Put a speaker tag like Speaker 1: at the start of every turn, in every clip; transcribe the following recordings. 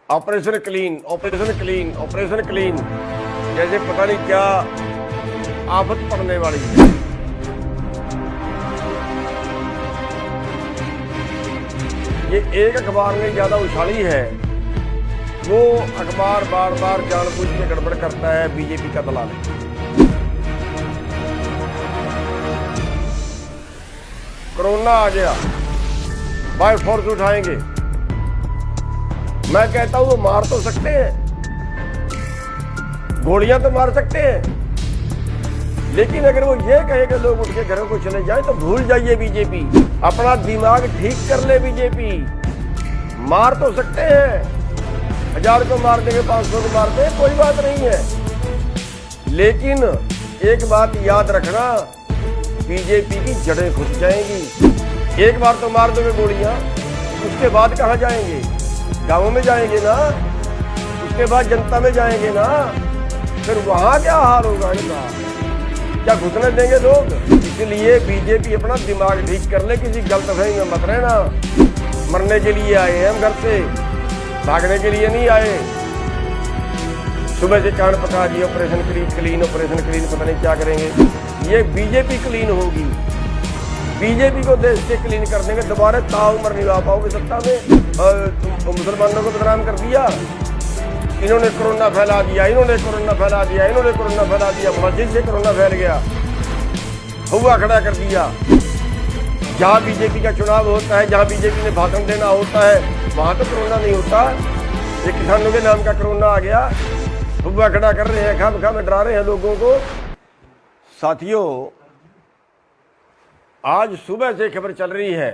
Speaker 1: Operation clean, operation clean, operation clean, जैसे पता नहीं क्या आफत पड़ने वाली है। ये एक अखबार ने ज्यादा उछाली है, वो अखबार बार बार जानबूझ के गड़बड़ करता है, बीजेपी का दलाल है। कोरोना आ गया, बाय फोर्स उठाएंगे। मैं कहता हूं वो मार तो सकते हैं, गोलियां तो मार सकते हैं, लेकिन अगर वो ये कहे कि लोग उठ के घरों को चले जाए तो भूल जाइए बीजेपी। अपना दिमाग ठीक कर ले बीजेपी। मार तो सकते हैं, 1000 को मार देंगे, 500 को मार देंगे, कोई बात नहीं है, लेकिन एक बात याद रखना, बीजेपी की जड़ें घुस जाएंगी। एक बार तो मार दोगे गोलियां, उसके बाद कहां जाएंगे? गांवों में जाएंगे ना, उसके बाद जनता में जाएंगे ना, फिर वहां क्या हाल होगा इनका? क्या घुसने देंगे लोग? इसलिए बीजेपी अपना दिमाग ठीक कर ले, किसी गलतफहमी में मत रहना। मरने के लिए आए हैं हम घर से, भागने के लिए नहीं आए। सुबह से कान पका दिए, ऑपरेशन क्लीन, ऑपरेशन क्लीन, पता नहीं क्या करेंगे। ये बीजेपी क्लीन होगी, बीजेपी को देश से क्लीन कर देंगे। दोबारा ताउम्र नहीं आ पाओगे सत्ता में। मुसलमानों को बदनाम कर दिया, इन्होंने कोरोना फैला दिया, इन्होंने कोरोना फैला दिया, इन्होंने कोरोना फैला दिया, मस्जिद से कोरोना फैल गया, हुआ खड़ा कर दिया। जहां बीजेपी का चुनाव होता है, जहां बीजेपी ने भाषण देना होता है, वहां तो कोरोना नहीं होता। ये किसानों के नाम का कोरोना आ गया, हुआ खड़ा कर रहे हैं, खाम खाम डरा रहे हैं लोगों को। साथियों, आज सुबह से खबर चल रही है,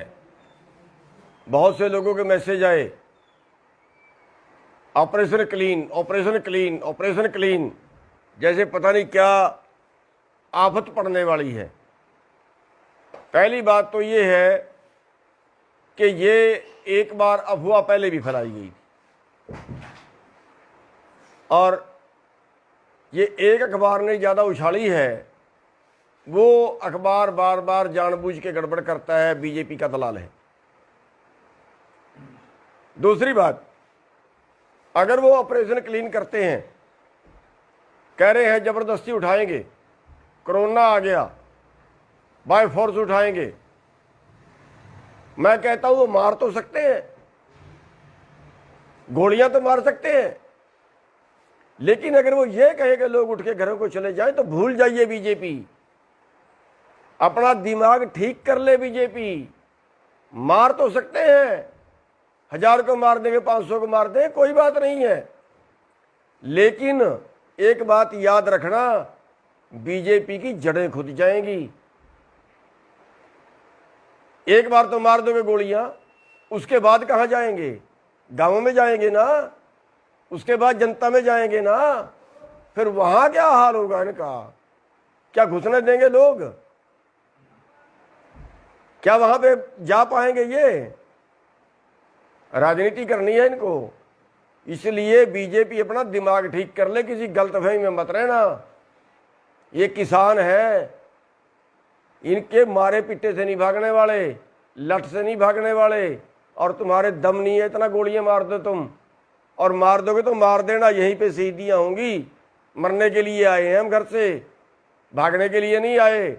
Speaker 1: बहुत से लोगों के मैसेज आए, operation clean, operation clean, operation clean, जैसे पता नहीं क्या आफत पड़ने वाली है। पहली बात तो ये है कि ये एक बार अफवाह पहले भी फैलाई गई थी, और ये एक अखबार ने ज्यादा उछाली है, वो अखबार बार बार जानबूझ के गड़बड़ करता है, बीजेपी का दलाल है। दूसरी बात, अगर वो ऑपरेशन क्लीन करते हैं, कह रहे हैं जबरदस्ती उठाएंगे, कोरोना आ गया, बाय फोर्स उठाएंगे, मैं कहता हूं वो मार तो सकते हैं, गोलियां तो मार सकते हैं, लेकिन अगर वो ये कहे कि लोग उठ के घरों को चले जाएं तो भूल जाइए बीजेपी। अपना दिमाग ठीक कर ले बीजेपी। मार तो सकते हैं, 1000 को मार देंगे, 500 को मार देंगे, कोई बात नहीं है, लेकिन एक बात याद रखना, बीजेपी की जड़ें खुद जाएंगी। एक बार तो मार दोगे गोलियां, उसके बाद कहां जाएंगे? गांवों में जाएंगे ना, उसके बाद जनता में जाएंगे ना, फिर वहां क्या हाल होगा इनका? क्या घुसने देंगे लोग? क्या वहां पे जा पाएंगे? ये राजनीति करनी है इनको। इसलिए बीजेपी अपना दिमाग ठीक कर ले, किसी गलतफहमी में मत रहना। ये किसान है, इनके मारे पिट्टे से नहीं भागने वाले, लठ से नहीं भागने वाले, और तुम्हारे दम नहीं है इतना गोलियां मार दो तुम, और मार दोगे तो मार देना, यहीं पे शहीदियां होंगी। मरने के लिए आए हैं हम घर से, भागने के लिए नहीं आए।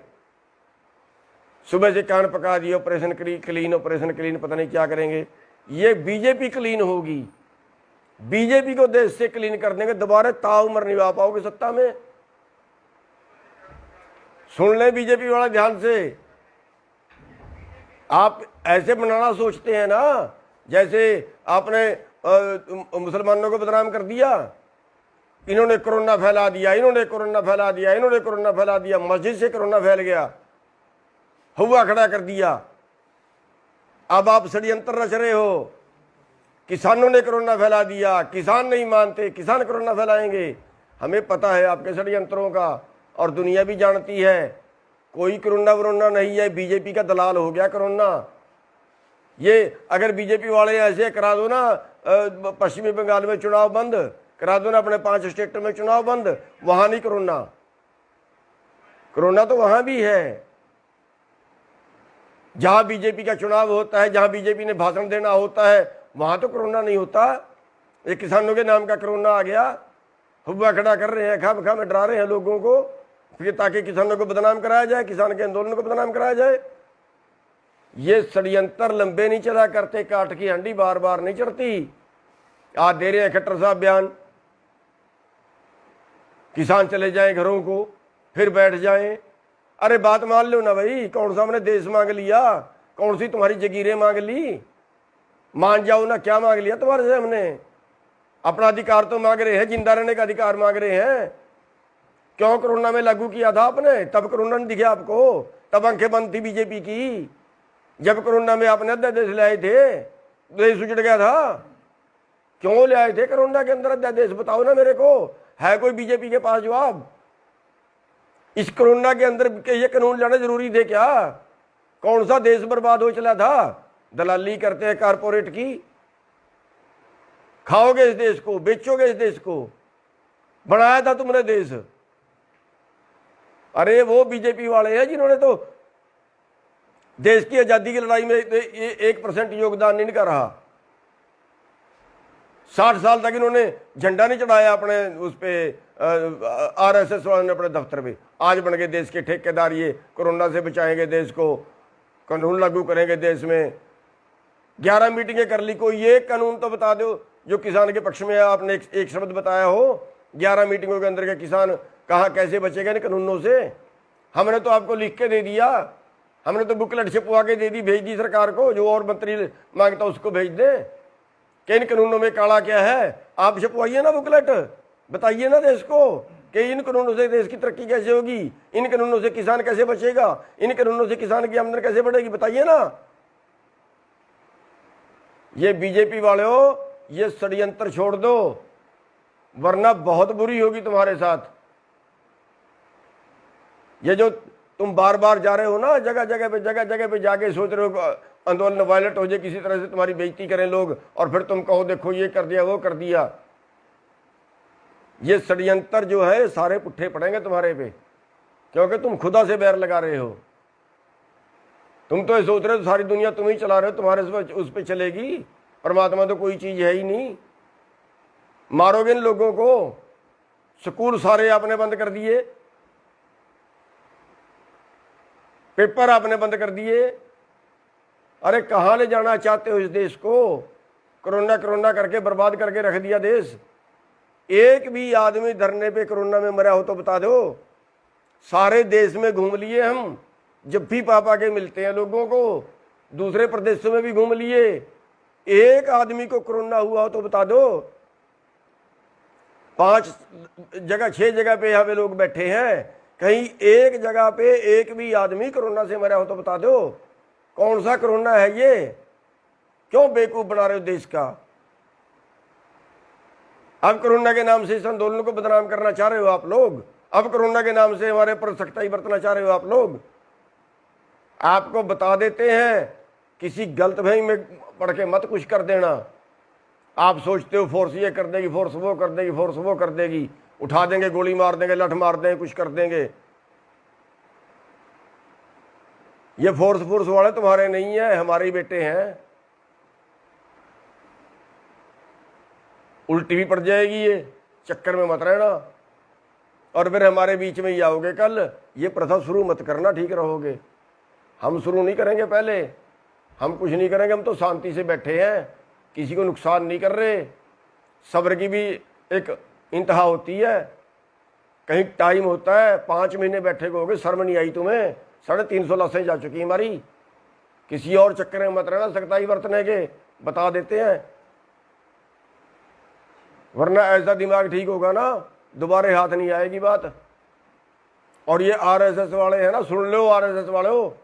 Speaker 1: सुबह से कान पका दिए, ऑपरेशन क्लीन, ऑपरेशन क्लीन, पता नहीं क्या करेंगे। ये बीजेपी क्लीन होगी, बीजेपी को देश से क्लीन कर देंगे। दोबारा ताउम्र नहीं आ पाओगे सत्ता में। सुन ले बीजेपी वाला ध्यान से, आप ऐसे बनाना सोचते हैं ना, जैसे आपने मुसलमानों को बदनाम कर दिया, इन्होंने कोरोना फैला दिया, इन्होंने कोरोना फैला दिया, इन्होंने कोरोना फैला दिया, मस्जिद से कोरोना फैल गया, हुआ खड़ा कर दिया। अब आप षड्यंत्र रच रहे हो, किसानों ने कोरोना फैला दिया, किसान नहीं मानते, किसान कोरोना फैलाएंगे। हमें पता है आपके षड्यंत्रों का, और दुनिया भी जानती है, कोई कोरोना वरोना नहीं है, बीजेपी का दलाल हो गया कोरोना। ये अगर बीजेपी वाले ऐसे करा दो ना, पश्चिमी बंगाल में चुनाव बंद करा दो ना, अपने 5 स्टेट में चुनाव बंद, वहां नहीं कोरोना, कोरोना तो वहां भी है। जहां बीजेपी का चुनाव होता है, जहां बीजेपी ने भाषण देना होता है, वहां तो कोरोना नहीं होता। ये किसानों के नाम का कोरोना आ गया, हुआ खड़ा कर रहे हैं, खाम में डरा रहे हैं लोगों को, फिर ताकि किसानों को बदनाम कराया जाए, किसान के आंदोलन को बदनाम कराया जाए। ये षड्यंत्र लंबे नहीं चला करते, काट की हंडी बार बार नहीं चढ़ती। आज दे रहे हैं खट्टर साहब बयान, किसान चले जाएं घरों को, फिर बैठ जाएं। अरे बात मान लो ना भाई, कौन सा हमने देश मांग लिया, कौन सी तुम्हारी जगीरें मांग ली, मान जाओ ना। क्या मांग लिया तुम्हारे से हमने? अपना अधिकार तो मांग रहे हैं, जिंदा रहने का अधिकार मांग रहे हैं। क्यों कोरोना में लागू किया था आपने? तब कोरोना नहीं दिखे आपको, तब आंखें बंद थी बीजेपी की। जब कोरोना में आपने अध्यादेश ले आए थे, देश उजड़ गया था। क्यों ले आए थे कोरोना के अंदर अध्यादेश? बताओ ना मेरे को, है कोई बीजेपी के पास जवाब? इस कोरोना के अंदर ये कानून लाना जरूरी थे क्या? कौन सा देश बर्बाद हो चला था? दलाली करते हैं कारपोरेट की। खाओगे इस देश को, बेचोगे इस देश को, बनाया था तुमने देश। अरे वो बीजेपी वाले हैं जिन्होंने तो देश की आजादी की लड़ाई में 1% योगदान नहीं कर रहा। 60 साल तक इन्होंने झंडा नहीं चढ़ाया अपने उस पे, आरएसएस वालों ने अपने दफ्तर में। आज बन गए देश के ठेकेदार, ये कोरोना से बचाएंगे देश को, कानून लागू करेंगे देश में। 11 मीटिंगें कर ली, कोई ये कानून तो बता दो जो किसान के पक्ष में आपने एक शब्द बताया हो। 11 मीटिंगों के अंदर के किसान कहाँ कैसे बचेगा इन कानूनों से? हमने तो आपको लिख के दे दिया, हमने तो बुकलेट छपवा के दे दी, भेज दी सरकार को, जो और मंत्री मांगता उसको भेज दे कि इन कानूनों में काला क्या है। आप छपवाइए ना बुकलेट, बताइए ना देश को कि इन कानूनों से देश की तरक्की कैसे होगी, इन कानूनों से किसान कैसे बचेगा, इन कानूनों से किसान की आमदनी कैसे बढ़ेगी, बताइए ना। ये बीजेपी वाले हो, ये षड्यंत्र छोड़ दो, वरना बहुत बुरी होगी तुम्हारे साथ। ये जो तुम बार बार जा रहे हो ना, जगह जगह पे जाके सोच रहे हो आंदोलन वायलेट हो जाए, किसी तरह से तुम्हारी बेइज्जती करें लोग, और फिर तुम कहो देखो ये कर दिया वो कर दिया। ये षड्यंत्र जो है सारे पुट्ठे पड़ेंगे तुम्हारे पे, क्योंकि तुम खुदा से बैर लगा रहे हो। तुम तो ये सोच रहे हो सारी दुनिया तुम ही चला रहे हो, तुम्हारे उस पर चलेगी। परमात्मा तो कोई चीज है ही नहीं। मारोगे इन लोगों को। स्कूल सारे आपने बंद कर दिए, पेपर आपने बंद कर दिए। अरे कहाँ ले जाना चाहते हो इस देश को? कोरोना कोरोना करके बर्बाद करके रख दिया देश। एक भी आदमी धरने पे कोरोना में मरा हो तो बता दो। सारे देश में घूम लिए हम, जब भी पापा के मिलते हैं लोगों को, दूसरे प्रदेशों में भी घूम लिए। एक आदमी को कोरोना हुआ हो तो बता दो। 5 जगह 6 जगह पे यहाँ पे लोग बैठे हैं, कहीं एक जगह पे एक भी आदमी कोरोना से मरा हो तो बता दो। कौन सा कोरोना है ये? क्यों बेवकूफ बना रहे हो देश का? अब कोरोना के नाम से इस आंदोलन को बदनाम करना चाह रहे हो आप लोग। अब कोरोना के नाम से हमारे पर सख्ताई बरतना चाह रहे हो आप लोग। आपको बता देते हैं, किसी गलतफहमी में पढ़ के मत कुछ कर देना। आप सोचते हो फोर्स ये कर देगी, फोर्स वो कर देगी, फोर्स वो कर देगी, उठा देंगे, गोली मार देंगे, लठ मार देंगे, कुछ कर देंगे। ये फोर्स वाले तुम्हारे नहीं है, हमारे ही बेटे हैं। उल्टी भी पड़ जाएगी, ये चक्कर में मत रहना, और फिर हमारे बीच में ही आओगे कल। ये प्रथा शुरू मत करना, ठीक रहोगे। हम शुरू नहीं करेंगे, पहले हम कुछ नहीं करेंगे। हम तो शांति से बैठे हैं, किसी को नुकसान नहीं कर रहे। सब्र की भी एक इंतहा होती है, कहीं टाइम होता है। 5 महीने बैठे हो गए, शर्म नहीं आई तुम्हें? 350 लाशें जा चुकी हमारी। किसी और चक्कर में मत रहना, सख्ताई बरतने के बता देते हैं, वरना ऐसा दिमाग ठीक होगा ना, दोबारा हाथ नहीं आएगी बात। और ये आरएसएस वाले हैं ना, सुन लो आरएसएस वाले हो,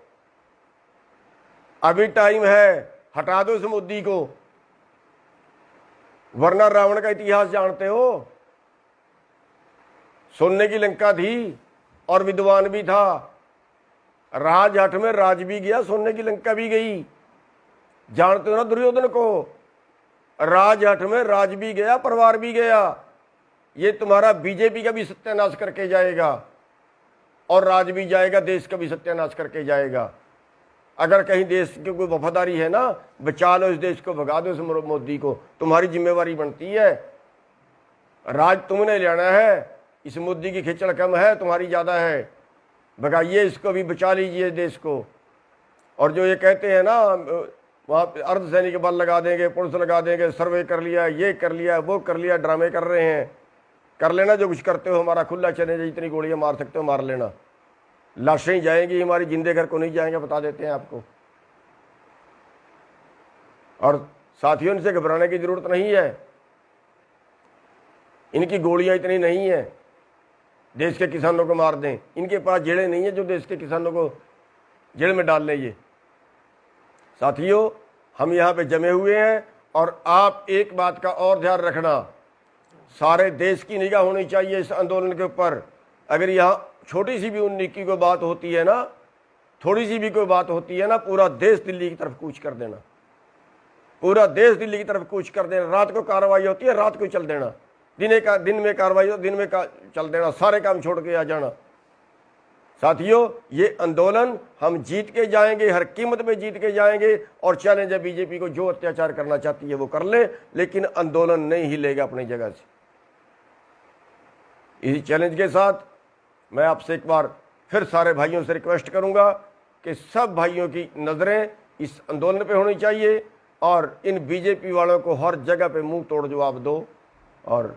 Speaker 1: अभी टाइम है, हटा दो इस मोदी को, वरना रावण का इतिहास जानते हो। सोने की लंका थी और विद्वान भी था, राजहट में राज भी गया, सोने की लंका भी गई। जानते हो ना दुर्योधन को, राजहट में राज भी गया, परिवार भी गया। ये तुम्हारा बीजेपी का भी सत्यानाश करके जाएगा, और राज भी जाएगा, देश का भी सत्यानाश करके जाएगा। अगर कहीं देश की कोई वफादारी है ना, बचा लो इस देश को, भगा दो इस मोदी को, तुम्हारी जिम्मेवारी बनती है। राज तुमने लेना है, इस मोदी की खिचड़ कम है, तुम्हारी ज़्यादा है। भगाइए इसको भी, बचा लीजिए देश को। और जो ये कहते हैं ना वहाँ अर्धसैनिक बल लगा देंगे, पुलिस लगा देंगे, सर्वे कर लिया, ये कर लिया, वो कर लिया, ड्रामे कर रहे हैं। कर लेना जो कुछ करते हो, हमारा खुला चैलेंज, जितनी गोलियां मार सकते हो मार लेना। लाशें ही जाएंगी हमारी, जिंदे घर को नहीं जाएंगे, बता देते हैं आपको। और साथियों, इनसे घबराने की जरूरत नहीं है, इनकी गोलियां इतनी नहीं है देश के किसानों को मार दें। इनके पास जेलें नहीं है जो देश के किसानों को जेल में डाल लें। ये साथियों, हम यहाँ पे जमे हुए हैं। और आप एक बात का और ध्यान रखना, सारे देश की निगाह होनी चाहिए इस आंदोलन के ऊपर। अगर यहाँ छोटी सी भी उन्नीस की कोई बात होती है ना, थोड़ी सी भी कोई बात होती है ना, पूरा देश दिल्ली की तरफ कूच कर देना, पूरा देश दिल्ली की तरफ कूच कर देना। रात को कार्रवाई होती है, रात को चल देना, दिन में कार्रवाई हो, दिन में चल देना, सारे काम छोड़ के आ जाना। साथियों, ये आंदोलन हम जीत के जाएंगे, हर कीमत में जीत के जाएंगे। और चैलेंज है बीजेपी को, जो अत्याचार करना चाहती है वो कर ले, लेकिन आंदोलन नहीं हिलेगा अपनी जगह से। इसी चैलेंज के साथ मैं आपसे एक बार फिर सारे भाइयों से रिक्वेस्ट करूंगा कि सब भाइयों की नज़रें इस आंदोलन पे होनी चाहिए और इन बीजेपी वालों को हर जगह पे मुंह तोड़ जवाब दो। और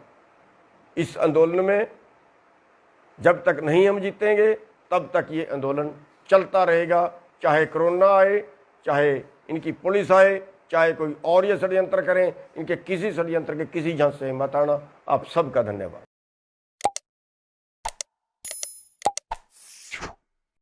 Speaker 1: इस आंदोलन में जब तक नहीं हम जीतेंगे तब तक ये आंदोलन चलता रहेगा, चाहे कोरोना आए, चाहे इनकी पुलिस आए, चाहे कोई और ये षड्यंत्र करें। इनके किसी षड्यंत्र के किसी झांसे से मत आना। आप सबका धन्यवाद।